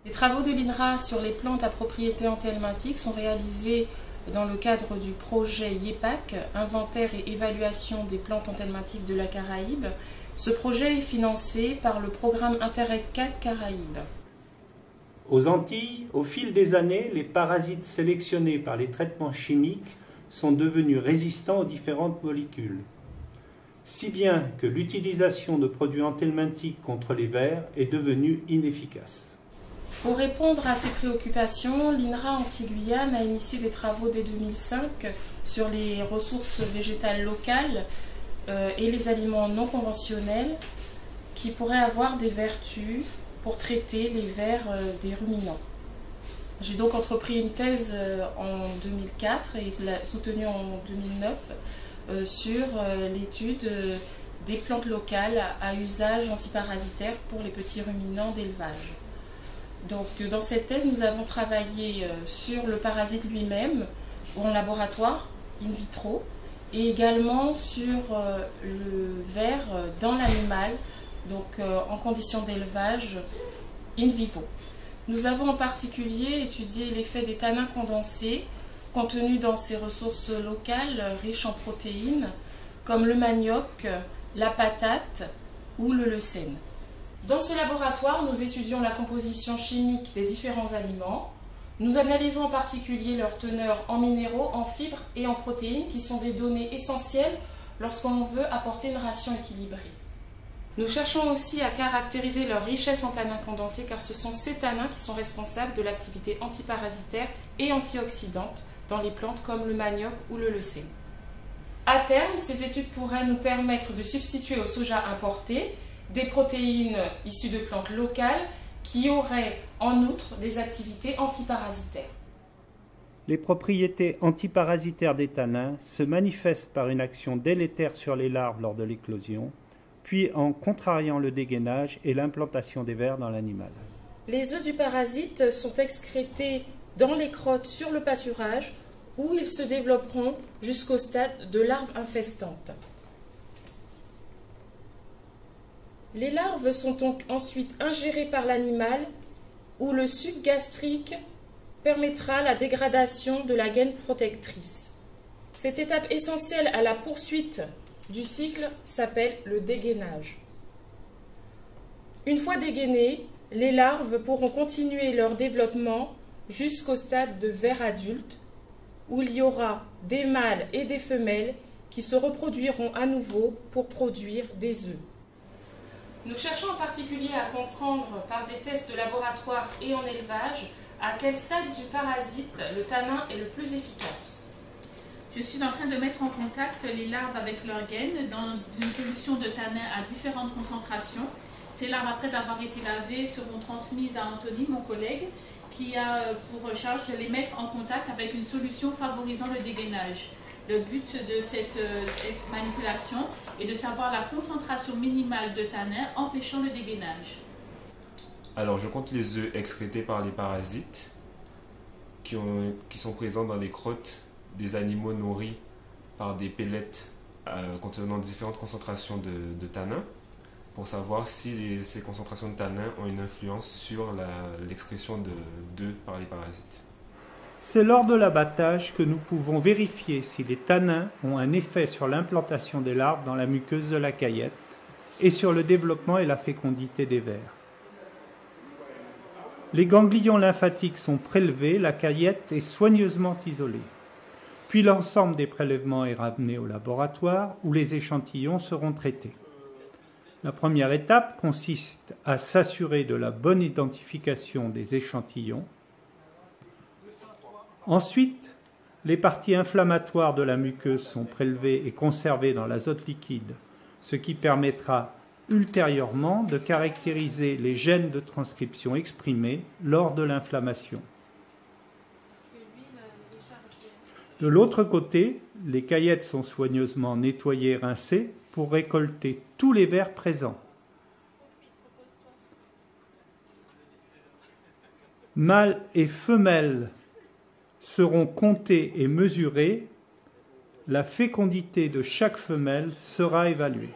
Les travaux de l'INRA sur les plantes à propriété enthelmintique sont réalisés dans le cadre du projet IEPAC, Inventaire et évaluation des plantes enthelmintiques de la Caraïbe. Ce projet est financé par le programme Interreg 4 Caraïbes. Aux Antilles, au fil des années, les parasites sélectionnés par les traitements chimiques sont devenus résistants aux différentes molécules, si bien que l'utilisation de produits enthelmintiques contre les vers est devenue inefficace. Pour répondre à ces préoccupations, l'INRA Antilles-Guyane a initié des travaux dès 2005 sur les ressources végétales locales et les aliments non conventionnels qui pourraient avoir des vertus pour traiter les vers des ruminants. J'ai donc entrepris une thèse en 2004 et soutenue en 2009 sur l'étude des plantes locales à usage antiparasitaire pour les petits ruminants d'élevage. Donc, dans cette thèse, nous avons travaillé sur le parasite lui-même, en laboratoire, in vitro, et également sur le ver dans l'animal, donc en conditions d'élevage in vivo. Nous avons en particulier étudié l'effet des tanins condensés contenus dans ces ressources locales riches en protéines, comme le manioc, la patate ou le leucène. Dans ce laboratoire, nous étudions la composition chimique des différents aliments. Nous analysons en particulier leur teneur en minéraux, en fibres et en protéines, qui sont des données essentielles lorsqu'on veut apporter une ration équilibrée. Nous cherchons aussi à caractériser leur richesse en tanins condensés, car ce sont ces tanins qui sont responsables de l'activité antiparasitaire et antioxydante dans les plantes comme le manioc ou le leucène. À terme, ces études pourraient nous permettre de substituer au soja importé des protéines issues de plantes locales qui auraient en outre des activités antiparasitaires. Les propriétés antiparasitaires des tanins se manifestent par une action délétère sur les larves lors de l'éclosion, puis en contrariant le dégainage et l'implantation des vers dans l'animal. Les œufs du parasite sont excrétés dans les crottes sur le pâturage où ils se développeront jusqu'au stade de larves infestantes. Les larves sont donc ensuite ingérées par l'animal où le suc gastrique permettra la dégradation de la gaine protectrice. Cette étape essentielle à la poursuite du cycle s'appelle le dégainage. Une fois dégainées, les larves pourront continuer leur développement jusqu'au stade de ver adulte où il y aura des mâles et des femelles qui se reproduiront à nouveau pour produire des œufs. Nous cherchons en particulier à comprendre par des tests de laboratoire et en élevage à quel stade du parasite le tanin est le plus efficace. Je suis en train de mettre en contact les larves avec leurs gaines dans une solution de tanin à différentes concentrations. Ces larves, après avoir été lavées, seront transmises à Anthony, mon collègue, qui a pour charge de les mettre en contact avec une solution favorisant le dégainage. Le but de cette manipulation est de savoir la concentration minimale de tanin empêchant le dégainage. Alors, je compte les œufs excrétés par les parasites qui sont présents dans les crottes des animaux nourris par des pellets contenant différentes concentrations de tanin pour savoir si ces concentrations de tanin ont une influence sur l'excrétion d'œufs par les parasites. C'est lors de l'abattage que nous pouvons vérifier si les tanins ont un effet sur l'implantation des larves dans la muqueuse de la caillette et sur le développement et la fécondité des vers. Les ganglions lymphatiques sont prélevés, la caillette est soigneusement isolée. Puis l'ensemble des prélèvements est ramené au laboratoire où les échantillons seront traités. La première étape consiste à s'assurer de la bonne identification des échantillons. Ensuite, les parties inflammatoires de la muqueuse sont prélevées et conservées dans l'azote liquide, ce qui permettra ultérieurement de caractériser les gènes de transcription exprimés lors de l'inflammation. De l'autre côté, les caillettes sont soigneusement nettoyées et rincées pour récolter tous les vers présents. Mâles et femelles seront comptés et mesurés. La fécondité de chaque femelle sera évaluée.